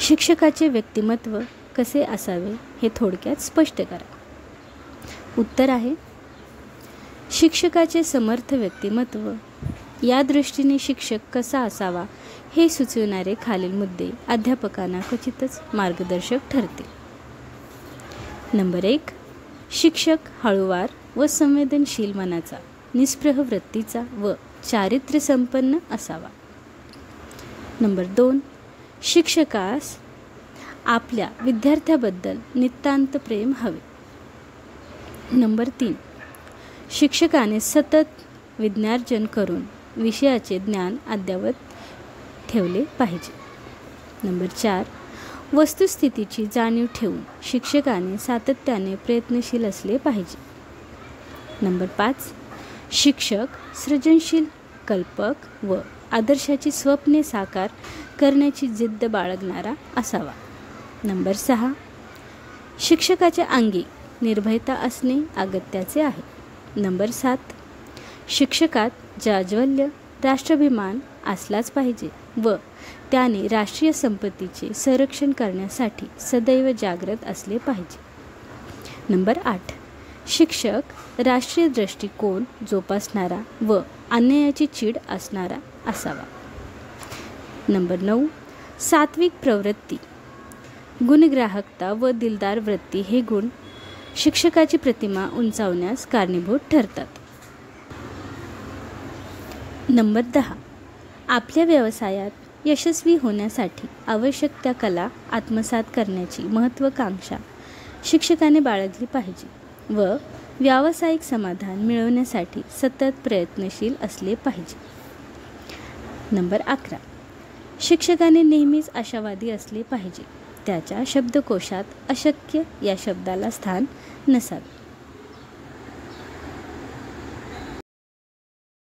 शिक्षकाचे व्यक्तिमत्व कसे असावे हे थोडक्यात स्पष्ट करा. उत्तर आहे, शिक्षकाचे समर्थ व्यक्तिमत्व या दृष्टीने शिक्षक कसा असावा हे सुचविणारे खालील मुद्दे अध्यापकांना क्वचितच मार्गदर्शक ठरतील. नंबर 1. शिक्षक हळूवार व संवेदनशील मनाचा, निस्पृह वृत्तीचा व चारित्र्य संपन्न असावा. नंबर 2. शिक्षकास आपल्या विद्यार्थ्याबद्दल नितांत प्रेम हवे. नंबर 3. शिक्षकाने सतत विज्ञार्जन करून विषयाचे ज्ञान अद्ययावत ठेवले पाहिजे. नंबर 4. वस्तुस्थितीची जाणीव ठेवून शिक्षकाने सातत्याने प्रयत्नशील असले पाहिजे. नंबर 5. शिक्षक सृजनशील, कल्पक व आदर्शाची स्वप्ने साकार करण्याची जिद्द बाळगणारा असावा. नंबर 6. शिक्षकाच्या अंगी निर्भयता असणे अगत्याचे आहे. नंबर 7. शिक्षकात जाज्वल्य, राष्ट्राभिमान असलाच पाहिजे व त्याने राष्ट्रीय संपत्तीचे संरक्षण करण्यासाठी सदैव जागृत असले पाहिजे. नंबर 8. शिक्षक राष्ट्रीय दृष्टिकोन जोपासणारा व अन्यायाची चीड असणारा असावा. नंबर 9. सात्विक प्रवृत्ती, गुणग्राहकता व दिलदार वृत्ती हे गुण शिक्षकाची प्रतिमा उंचावण्यास कारणीभूत ठरतात. नंबर 10. आपल्या व्यवसायात यशस्वी होण्यासाठी आवश्यक त्या कला आत्मसात करण्याची महत्त्वाकांक्षा शिक्षकाने बाळगली पाहिजे व व्यावसायिक समाधान मिळवण्यासाठी सतत प्रयत्नशील असले पाहिजे. नंबर 11. शिक्षकाने नेहमीच आशावादी असले पाहिजे. त्याच्या शब्दकोशात अशक्य या शब्दाला स्थान नसावे.